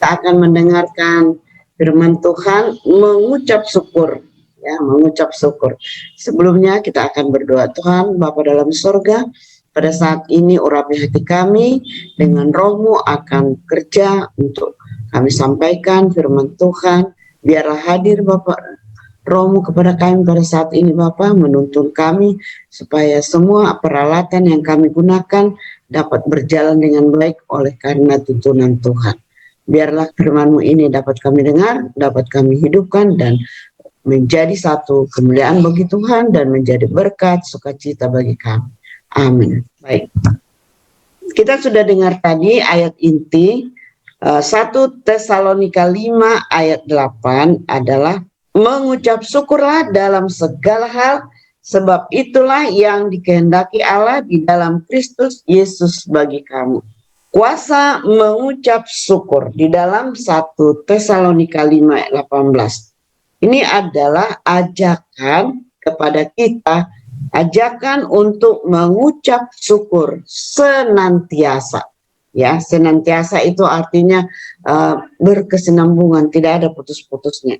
kita akan mendengarkan firman Tuhan, mengucap syukur. Ya, mengucap syukur. Sebelumnya kita akan berdoa. Tuhan Bapa dalam surga, pada saat ini urapi hati kami dengan Roh-Mu akan kerja untuk kami sampaikan firman Tuhan. Biarlah hadir Bapak Roh-Mu kepada kami pada saat ini Bapak, menuntun kami supaya semua peralatan yang kami gunakan dapat berjalan dengan baik oleh karena tuntunan Tuhan. Biarlah firman-Mu ini dapat kami dengar, dapat kami hidupkan, dan menjadi satu kemuliaan bagi Tuhan dan menjadi berkat sukacita bagi kami. Amin. Baik. Kita sudah dengar tadi ayat inti 1 Tesalonika 5 ayat 8 adalah mengucap syukurlah dalam segala hal, sebab itulah yang dikehendaki Allah di dalam Kristus Yesus bagi kamu. Kuasa mengucap syukur di dalam 1 Tesalonika 5 ayat 18. Ini adalah ajakan kepada kita, ajakan untuk mengucap syukur senantiasa. Ya, senantiasa itu artinya berkesinambungan, tidak ada putus-putusnya.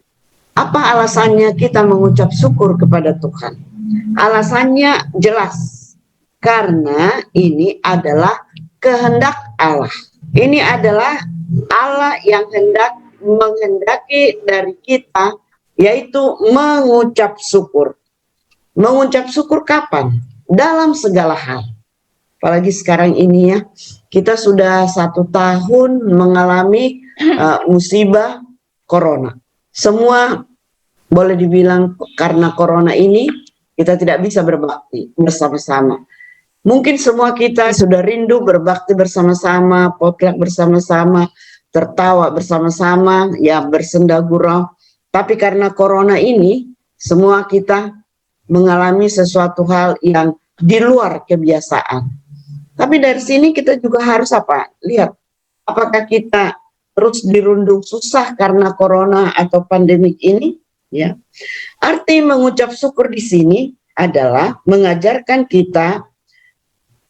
Apa alasannya kita mengucap syukur kepada Tuhan? Alasannya jelas, karena ini adalah kehendak Allah. Ini adalah Allah yang menghendaki dari kita, yaitu mengucap syukur. Mengucap syukur kapan? Dalam segala hal. Apalagi sekarang ini ya, kita sudah 1 tahun mengalami musibah corona. Semua boleh dibilang karena corona ini kita tidak bisa berbakti bersama-sama. Mungkin semua kita sudah rindu berbakti bersama-sama, potluck bersama-sama, tertawa bersama-sama, ya bersenda gurau. Tapi karena corona ini, semua kita mengalami sesuatu hal yang di luar kebiasaan. Tapi dari sini kita juga harus apa? Lihat, apakah kita terus dirundung susah karena corona atau pandemik ini? Ya. Arti mengucap syukur di sini adalah mengajarkan kita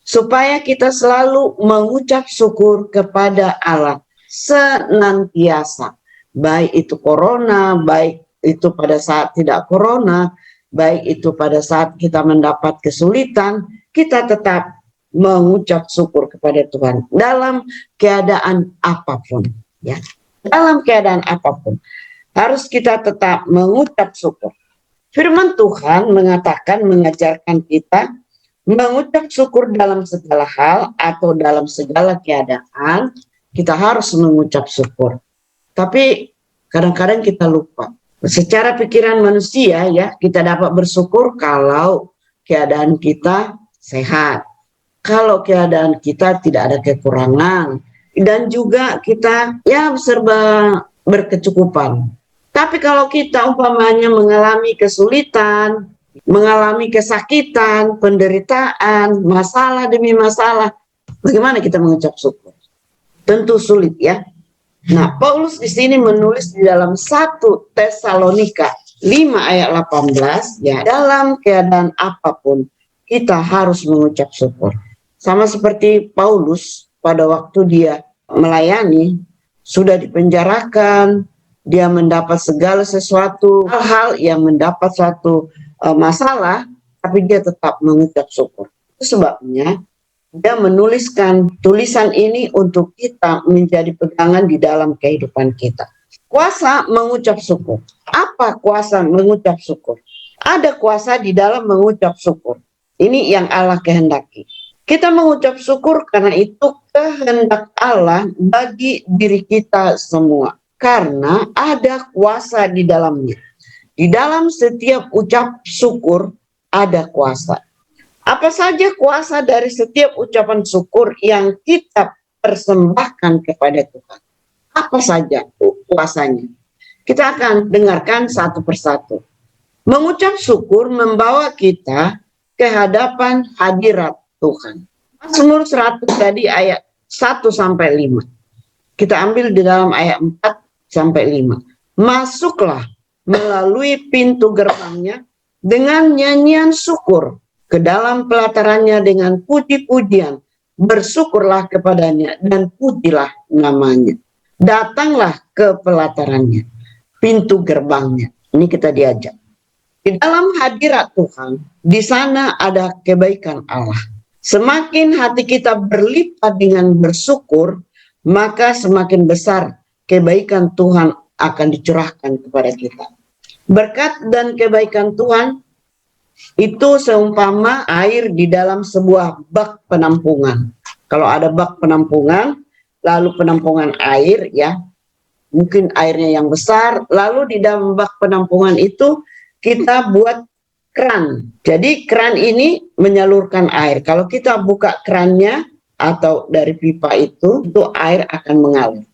supaya kita selalu mengucap syukur kepada Allah senantiasa. Baik itu corona, baik itu pada saat tidak corona, baik itu pada saat kita mendapat kesulitan, kita tetap mengucap syukur kepada Tuhan dalam keadaan apapun. Ya, dalam keadaan apapun harus kita tetap mengucap syukur. Firman Tuhan mengatakan, mengajarkan kita mengucap syukur dalam segala hal atau dalam segala keadaan. Kita harus mengucap syukur. Tapi kadang-kadang kita lupa. Secara pikiran manusia ya, kita dapat bersyukur kalau keadaan kita sehat. Kalau keadaan kita tidak ada kekurangan. Dan juga kita ya serba berkecukupan. Tapi kalau kita umpamanya mengalami kesulitan, mengalami kesakitan, penderitaan, masalah demi masalah, bagaimana kita mengucap syukur? Tentu sulit ya. Nah, Paulus di sini menulis di dalam 1 Tesalonika 5 ayat 18, ya, dalam keadaan apapun kita harus mengucap syukur. Sama seperti Paulus pada waktu dia melayani, sudah dipenjarakan, dia mendapat segala sesuatu, hal-hal yang mendapat suatu masalah, tapi dia tetap mengucap syukur. Itu sebabnya dia menuliskan tulisan ini untuk kita menjadi pegangan di dalam kehidupan kita. Kuasa mengucap syukur. Apa kuasa mengucap syukur? Ada kuasa di dalam mengucap syukur. Ini yang Allah kehendaki. Kita mengucap syukur karena itu kehendak Allah bagi diri kita semua. Karena ada kuasa di dalamnya. Di dalam setiap ucap syukur ada kuasa. Apa saja kuasa dari setiap ucapan syukur yang kita persembahkan kepada Tuhan? Apa saja kuasanya? Kita akan dengarkan satu persatu. Mengucap syukur membawa kita ke hadapan hadirat Tuhan. Mazmur 100 tadi ayat 1 sampai 5. Kita ambil di dalam ayat 4 sampai 5. Masuklah melalui pintu gerbangnya dengan nyanyian syukur, ke dalam pelatarannya dengan puji-pujian, bersyukurlah kepadanya dan pujilah namanya. datanglah ke pelatarannya, pintu gerbangnya. Ini kita diajak. Di dalam hadirat Tuhan, di sana ada kebaikan Allah. Semakin hati kita berlipat dengan bersyukur, maka semakin besar kebaikan Tuhan akan dicurahkan kepada kita. Berkat dan kebaikan Tuhan itu seumpama air di dalam sebuah bak penampungan. Kalau ada bak penampungan, lalu penampungan air, ya, mungkin airnya yang besar, lalu di dalam bak penampungan itu kita buat keran. Jadi keran ini menyalurkan air. Kalau kita buka kerannya atau dari pipa itu air akan mengalir.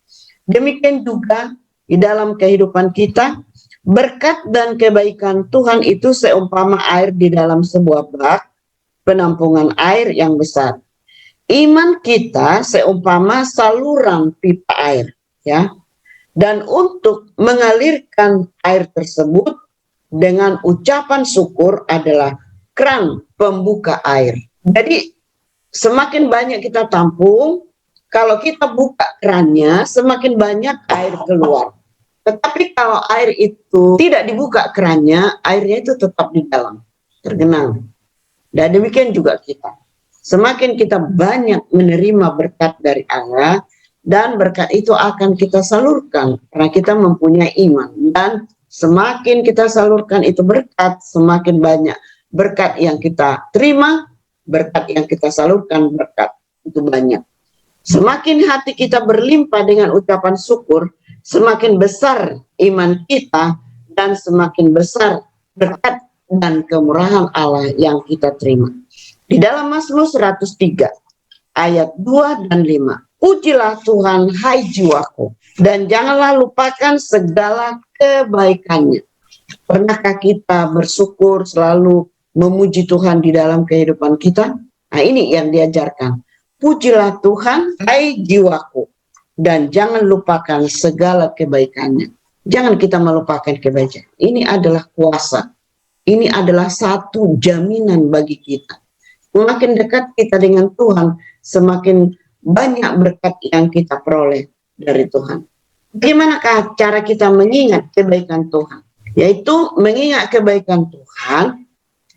Demikian juga di dalam kehidupan kita, berkat dan kebaikan Tuhan itu seumpama air di dalam sebuah bak penampungan air yang besar. Iman kita seumpama saluran pipa air, ya. Dan untuk mengalirkan air tersebut dengan ucapan syukur adalah keran pembuka air. Jadi semakin banyak kita tampung, kalau kita buka kerannya, semakin banyak air keluar. Tetapi kalau air itu tidak dibuka kerannya, airnya itu tetap di dalam, tergenang. Dan demikian juga kita. Semakin kita banyak menerima berkat dari Allah, dan berkat itu akan kita salurkan karena kita mempunyai iman. Dan semakin kita salurkan itu berkat, semakin banyak berkat yang kita terima, berkat yang kita salurkan, berkat itu banyak. Semakin hati kita berlimpah dengan ucapan syukur, semakin besar iman kita dan semakin besar berkat dan kemurahan Allah yang kita terima. Di dalam Mazmur 103 ayat 2 dan 5. Pujilah Tuhan, hai jiwaku, dan janganlah lupakan segala kebaikannya. Pernahkah kita bersyukur selalu memuji Tuhan di dalam kehidupan kita? Nah, ini yang diajarkan. Pujilah Tuhan, hai jiwaku, dan jangan lupakan segala kebaikannya. Jangan kita melupakan kebaikan. Ini adalah kuasa. Ini adalah satu jaminan bagi kita. Semakin dekat kita dengan Tuhan, semakin banyak berkat yang kita peroleh dari Tuhan. Bagaimanakah cara kita mengingat kebaikan Tuhan? Yaitu mengingat kebaikan Tuhan,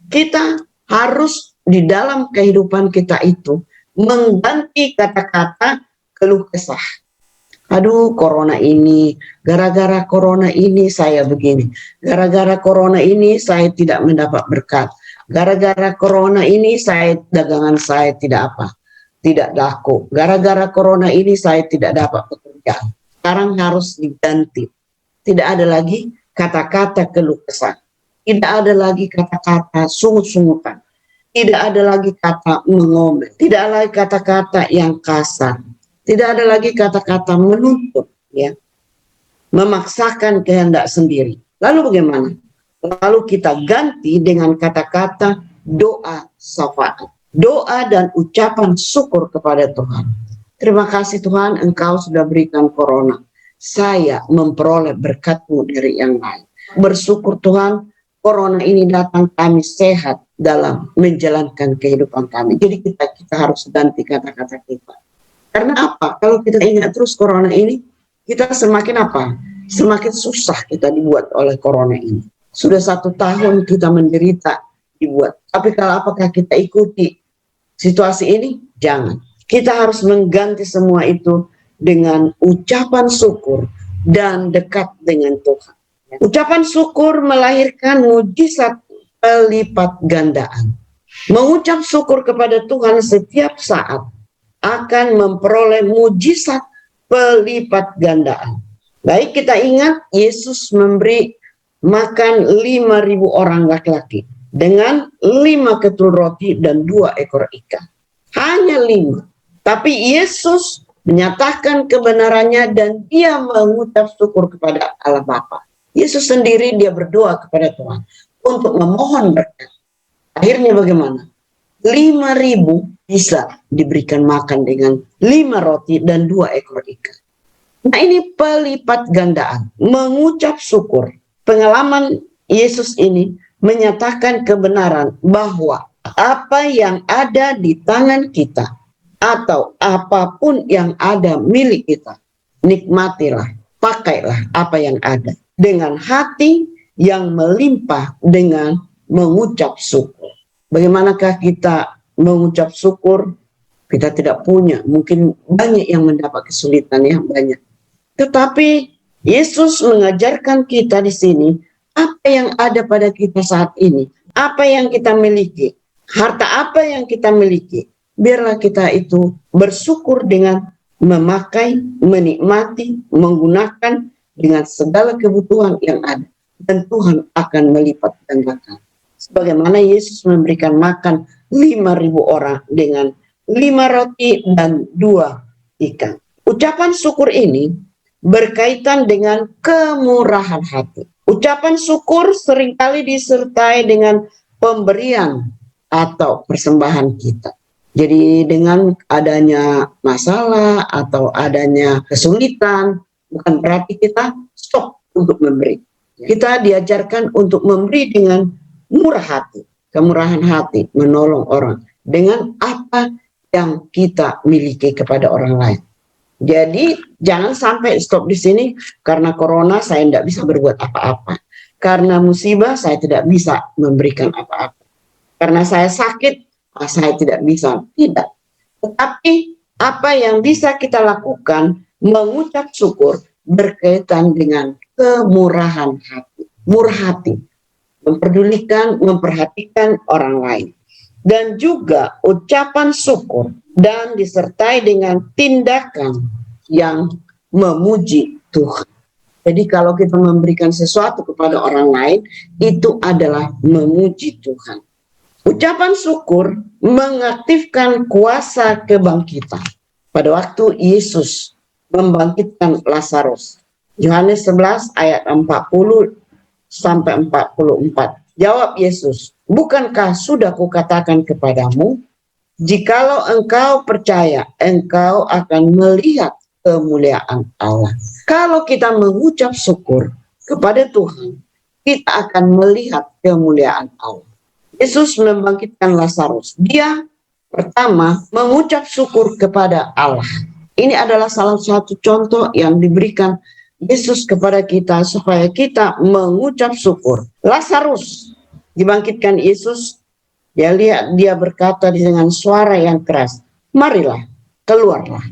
kita harus di dalam kehidupan kita itu mengganti kata-kata keluh kesah. Aduh, corona ini, gara-gara corona ini saya begini. Gara-gara corona ini saya tidak mendapat berkat. Gara-gara corona ini dagangan saya tidak laku. Gara-gara corona ini saya tidak dapat pekerjaan. Sekarang harus diganti. Tidak ada lagi kata-kata keluh kesah. Tidak ada lagi kata-kata sungut-sungutan. Tidak ada lagi kata mengomel. Tidak ada lagi kata-kata yang kasar. Tidak ada lagi kata-kata menuntut, ya, memaksakan kehendak sendiri. Lalu bagaimana? Lalu kita ganti dengan kata-kata doa syafaat. Doa dan ucapan syukur kepada Tuhan. Terima kasih Tuhan, Engkau sudah berikan corona. Saya memperoleh berkat-Mu dari yang lain. Bersyukur Tuhan, corona ini datang kami sehat dalam menjalankan kehidupan kami. Jadi kita harus ganti kata-kata kita. Karena apa? Kalau kita ingat terus corona ini, kita semakin apa? Semakin susah kita dibuat oleh corona ini. Sudah 1 tahun kita menderita dibuat. Tapi kalau apakah kita ikuti situasi ini? Jangan. Kita harus mengganti semua itu dengan ucapan syukur dan dekat dengan Tuhan. Ucapan syukur melahirkan mujizat pelipat gandaan. Mengucap syukur kepada Tuhan setiap saat akan memperoleh mujizat pelipat gandaan. Baik, kita ingat Yesus memberi makan 5.000 orang laki-laki dengan 5 ketul roti dan 2 ekor ikan. Hanya 5. Tapi Yesus menyatakan kebenarannya dan dia mengucap syukur kepada Allah Bapa. Yesus sendiri dia berdoa kepada Tuhan untuk memohon berkat. Akhirnya bagaimana? 5.000 bisa diberikan makan dengan 5 roti dan 2 ekor ikan. Nah, ini pelipat gandaan, mengucap syukur. Pengalaman Yesus ini menyatakan kebenaran bahwa apa yang ada di tangan kita atau apapun yang ada milik kita, nikmatilah, pakailah apa yang ada dengan hati yang melimpah dengan mengucap syukur. Bagaimanakah kita mengucap syukur? Kita tidak punya, mungkin banyak yang mendapat kesulitan, ya banyak. Tetapi Yesus mengajarkan kita di sini apa yang ada pada kita saat ini, apa yang kita miliki, harta apa yang kita miliki. Biarlah kita itu bersyukur dengan memakai, menikmati, menggunakan dengan segala kebutuhan yang ada. Dan Tuhan akan melipat gandakan. Sebagaimana Yesus memberikan makan 5.000 orang dengan 5 roti dan 2 ikan. Ucapan syukur ini berkaitan dengan kemurahan hati. Ucapan syukur seringkali disertai dengan pemberian atau persembahan kita. Jadi dengan adanya masalah atau adanya kesulitan, bukan berarti kita stop untuk memberi. Kita diajarkan untuk memberi dengan murah hati, kemurahan hati, menolong orang dengan apa yang kita miliki kepada orang lain. Jadi jangan sampai stop di sini, karena corona saya tidak bisa berbuat apa-apa. Karena musibah saya tidak bisa memberikan apa-apa. Karena saya sakit, saya tidak bisa. Tidak. Tetapi apa yang bisa kita lakukan, mengucap syukur berkaitan dengan kemurahan hati. Murah hati. Memperdulikan, memperhatikan orang lain. Dan juga ucapan syukur dan disertai dengan tindakan yang memuji Tuhan. Jadi kalau kita memberikan sesuatu kepada orang lain, itu adalah memuji Tuhan. Ucapan syukur mengaktifkan kuasa kebangkitan. Pada waktu Yesus membangkitkan Lazarus. Yohanes 11 ayat 40 sampai 44. Jawab Yesus, bukankah sudah kukatakan kepadamu, jikalau engkau percaya, engkau akan melihat kemuliaan Allah. Kalau kita mengucap syukur kepada Tuhan, kita akan melihat kemuliaan Allah. Yesus membangkitkan Lazarus. Dia pertama mengucap syukur kepada Allah. Ini adalah salah satu contoh yang diberikan Yesus kepada kita supaya kita mengucap syukur. Lazarus dibangkitkan Yesus, dia lihat, dia berkata dengan suara yang keras, marilah, keluarlah.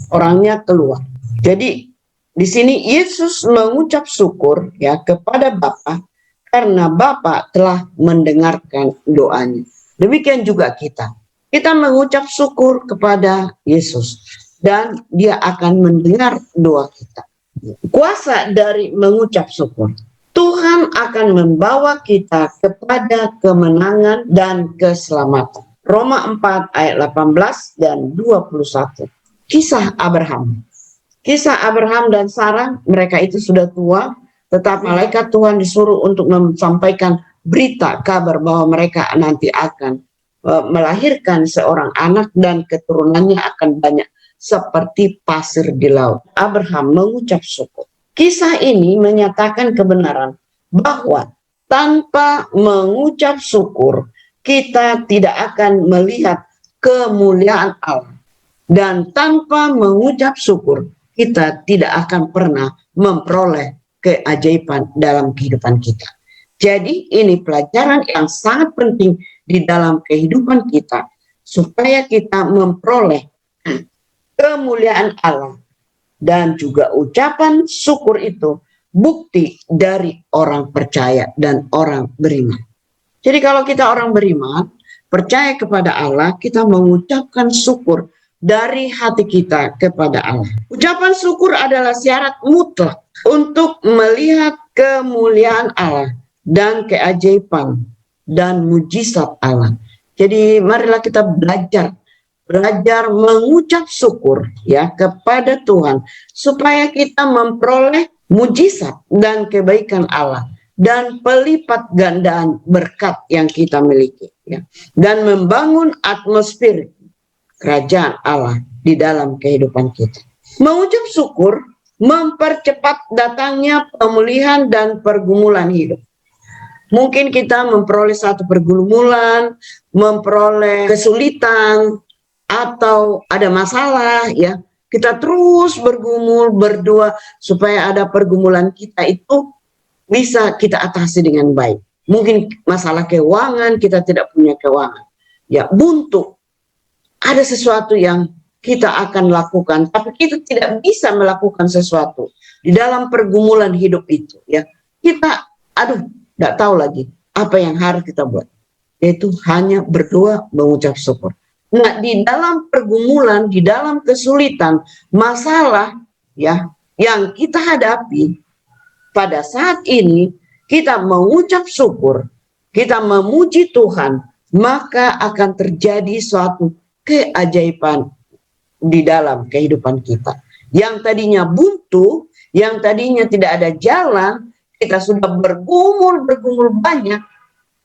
Orangnya keluar. Jadi di sini Yesus mengucap syukur ya kepada Bapa karena Bapa telah mendengarkan doanya. Demikian juga kita. Kita mengucap syukur kepada Yesus dan dia akan mendengar doa kita. Kuasa dari mengucap syukur. Tuhan akan membawa kita kepada kemenangan dan keselamatan. Roma 4 ayat 18 dan 21. Kisah Abraham. Kisah Abraham dan Sarah, mereka itu sudah tua, tetapi malaikat Tuhan disuruh untuk menyampaikan berita kabar bahwa mereka nanti akan melahirkan seorang anak dan keturunannya akan banyak seperti pasir di laut. Abraham mengucap syukur. Kisah ini menyatakan kebenaran bahwa tanpa mengucap syukur kita tidak akan melihat kemuliaan Allah. Dan tanpa mengucap syukur, kita tidak akan pernah memperoleh keajaiban dalam kehidupan kita. Jadi ini pelajaran yang sangat penting di dalam kehidupan kita, supaya kita memperoleh kemuliaan Allah. Dan juga ucapan syukur itu bukti dari orang percaya dan orang beriman. Jadi kalau kita orang beriman, percaya kepada Allah, kita mengucapkan syukur dari hati kita kepada Allah. Ucapan syukur adalah syarat mutlak untuk melihat kemuliaan Allah dan keajaiban dan mujizat Allah. Jadi marilah kita belajar mengucap syukur ya kepada Tuhan supaya kita memperoleh mujizat dan kebaikan Allah dan pelipat gandaan berkat yang kita miliki ya, dan membangun atmosfer kerajaan Allah di dalam kehidupan kita. Mengucap syukur mempercepat datangnya pemulihan dan pergumulan hidup. Mungkin kita memperoleh satu pergumulan, memperoleh kesulitan, atau ada masalah ya, kita terus bergumul, berdoa supaya ada pergumulan kita itu bisa kita atasi dengan baik. Mungkin masalah keuangan, kita tidak punya keuangan. Ya, buntu. Ada sesuatu yang kita akan lakukan, tapi kita tidak bisa melakukan sesuatu di dalam pergumulan hidup itu. Ya, kita, tidak tahu lagi apa yang harus kita buat. Yaitu hanya berdoa, mengucap syukur. Nah, di dalam pergumulan, di dalam kesulitan, masalah ya yang kita hadapi pada saat ini, kita mengucap syukur, kita memuji Tuhan, maka akan terjadi suatu keajaiban di dalam kehidupan kita. Yang tadinya buntu, yang tadinya tidak ada jalan, kita sudah bergumul banyak,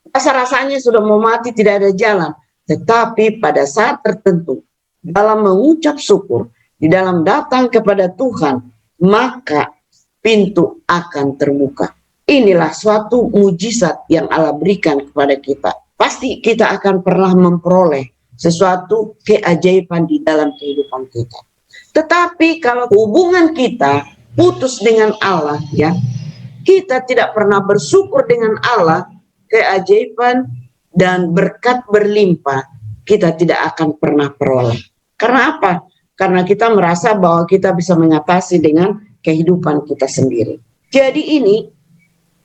rasa-rasanya sudah mau mati, tidak ada jalan. Tetapi pada saat tertentu, dalam mengucap syukur, di dalam datang kepada Tuhan, maka pintu akan terbuka. Inilah suatu mujizat yang Allah berikan kepada kita. Pasti kita akan pernah memperoleh sesuatu keajaiban di dalam kehidupan kita. Tetapi kalau hubungan kita putus dengan Allah, ya, kita tidak pernah bersyukur dengan Allah, keajaiban dan berkat berlimpah kita tidak akan pernah peroleh. Karena apa? Karena kita merasa bahwa kita bisa mengatasi dengan kehidupan kita sendiri. Jadi ini,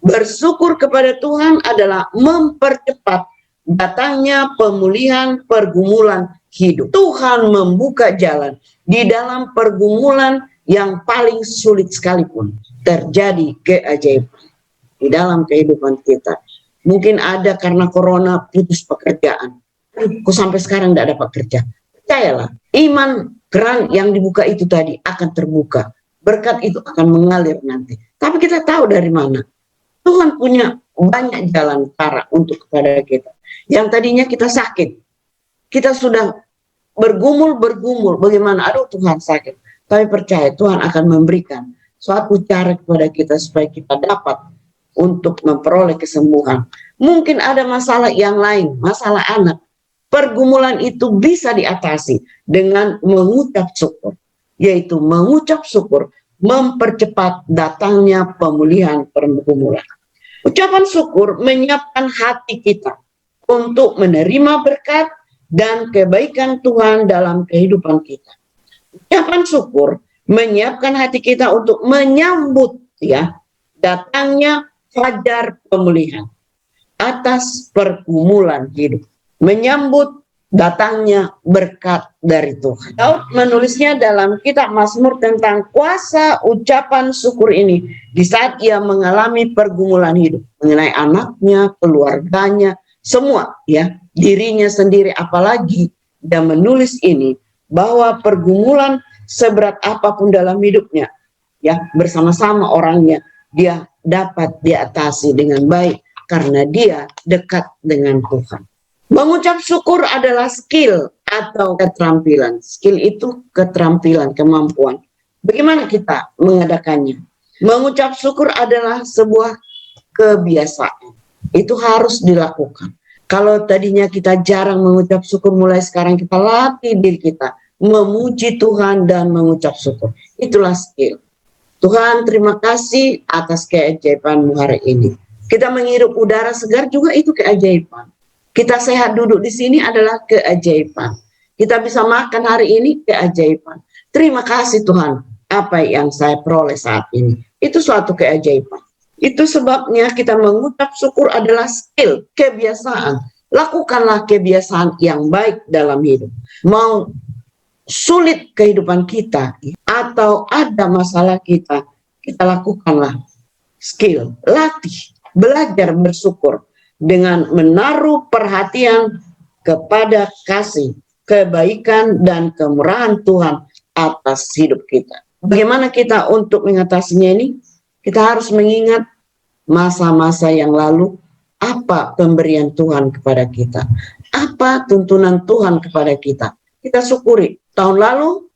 bersyukur kepada Tuhan adalah mempercepat datangnya pemulihan pergumulan hidup. Tuhan membuka jalan di dalam pergumulan yang paling sulit sekalipun. Terjadi keajaiban di dalam kehidupan kita. Mungkin ada karena corona putus pekerjaan. Kok sampai sekarang tidak dapat kerja? Percayalah, iman keran yang dibuka itu tadi akan terbuka. Berkat itu akan mengalir nanti. Tapi kita tahu dari mana. Tuhan punya banyak jalan cara untuk kepada kita. Yang tadinya kita sakit. Kita sudah bergumul. Bagaimana? Aduh, Tuhan sakit. Tapi percaya Tuhan akan memberikan suatu cara kepada kita supaya kita dapat untuk memperoleh kesembuhan. Mungkin ada masalah yang lain, masalah anak. Pergumulan itu bisa diatasi dengan mengucap syukur. Yaitu mengucap syukur mempercepat datangnya pemulihan pergumulan. Ucapan syukur menyiapkan hati kita untuk menerima berkat dan kebaikan Tuhan dalam kehidupan kita. Ucapan syukur menyiapkan hati kita untuk menyambut datangnya fajar pemulihan atas pergumulan hidup. Menyambut datangnya berkat dari Tuhan. Daud menulisnya dalam kitab Mazmur tentang kuasa ucapan syukur ini di saat ia mengalami pergumulan hidup mengenai anaknya, keluarganya, semua dirinya sendiri. Apalagi dia menulis ini bahwa pergumulan seberat apapun dalam hidupnya bersama-sama orangnya dia dapat diatasi dengan baik karena dia dekat dengan Tuhan. Mengucap syukur adalah skill atau keterampilan. Skill itu keterampilan, kemampuan. Bagaimana kita mengadakannya? Mengucap syukur adalah sebuah kebiasaan. Itu harus dilakukan. Kalau tadinya kita jarang mengucap syukur, mulai sekarang kita latih diri kita memuji Tuhan dan mengucap syukur. Itulah skill. Tuhan, terima kasih atas keajaiban-Mu hari ini. Kita menghirup udara segar juga itu keajaiban. Kita sehat duduk di sini adalah keajaiban. Kita bisa makan hari ini keajaiban. Terima kasih Tuhan, apa yang saya peroleh saat ini. Itu suatu keajaiban. Itu sebabnya kita mengucap syukur adalah skill, kebiasaan. Lakukanlah kebiasaan yang baik dalam hidup. Mau sulit kehidupan kita atau ada masalah kita lakukanlah skill, latih, belajar bersyukur dengan menaruh perhatian kepada kasih, kebaikan, dan kemurahan Tuhan atas hidup kita. Bagaimana kita untuk mengatasinya ini? Kita harus mengingat masa-masa yang lalu, apa pemberian Tuhan kepada kita, apa tuntunan Tuhan kepada kita. Kita syukuri, tahun lalu,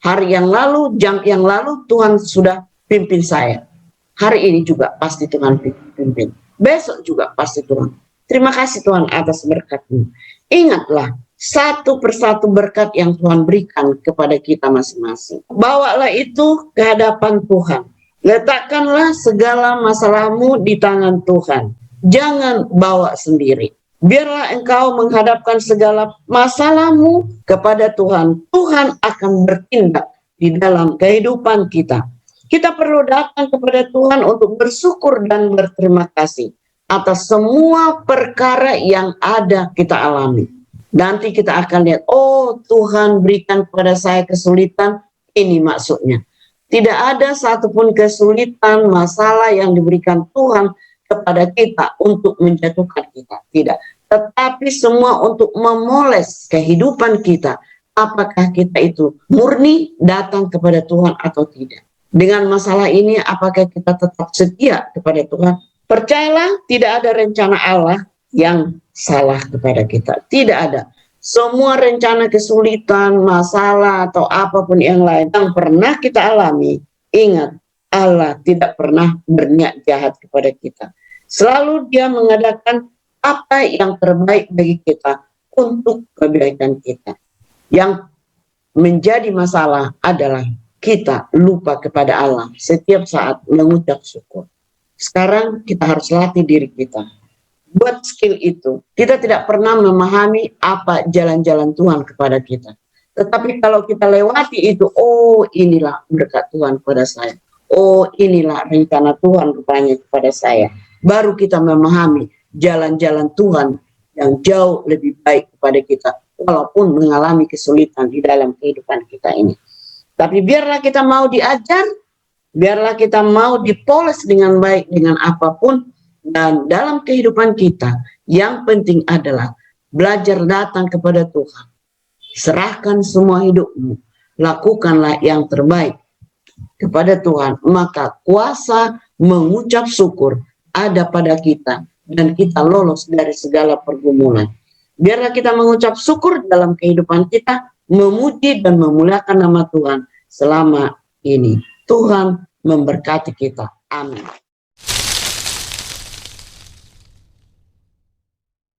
hari yang lalu, jam yang lalu, Tuhan sudah pimpin saya. Hari ini juga pasti Tuhan pimpin. Besok juga pasti Tuhan. Terima kasih Tuhan atas berkat-Mu. Ingatlah, satu persatu berkat yang Tuhan berikan kepada kita masing-masing. Bawalah itu ke hadapan Tuhan. Letakkanlah segala masalahmu di tangan Tuhan. Jangan bawa sendiri. Biarlah engkau menghadapkan segala masalahmu kepada Tuhan. Tuhan akan bertindak di dalam kehidupan kita. Kita perlu datang kepada Tuhan untuk bersyukur dan berterima kasih atas semua perkara yang ada kita alami. Nanti kita akan lihat, oh Tuhan berikan kepada saya kesulitan, ini maksudnya. Tidak ada satupun kesulitan, masalah yang diberikan Tuhan kepada kita untuk menjatuhkan kita. Tidak. Tetapi semua untuk memoles kehidupan kita. Apakah kita itu murni datang kepada Tuhan atau tidak. Dengan masalah ini, apakah kita tetap setia kepada Tuhan? Percayalah, tidak ada rencana Allah yang salah kepada kita. Tidak ada. Semua rencana kesulitan, masalah, atau apapun yang lain yang pernah kita alami, ingat, Allah tidak pernah berniat jahat kepada kita. Selalu Dia mengadakan apa yang terbaik bagi kita untuk kebaikan kita. Yang menjadi masalah adalah kita lupa kepada Allah setiap saat mengucap syukur. Sekarang kita harus latih diri kita. Buat skill itu, kita tidak pernah memahami apa jalan-jalan Tuhan kepada kita. Tetapi kalau kita lewati itu, oh inilah berkat Tuhan kepada saya. Oh inilah rencana Tuhan rupanya kepada saya. Baru kita memahami jalan-jalan Tuhan yang jauh lebih baik kepada kita. Walaupun mengalami kesulitan di dalam kehidupan kita ini. Tapi biarlah kita mau diajar, biarlah kita mau dipoles dengan baik dengan apapun. Dan dalam kehidupan kita, yang penting adalah belajar datang kepada Tuhan. Serahkan semua hidupmu. Lakukanlah yang terbaik kepada Tuhan. Maka kuasa mengucap syukur ada pada kita. Dan kita lolos dari segala pergumulan. Biarlah kita mengucap syukur dalam kehidupan kita. Memuji dan memuliakan nama Tuhan selama ini. Tuhan memberkati kita. Amin.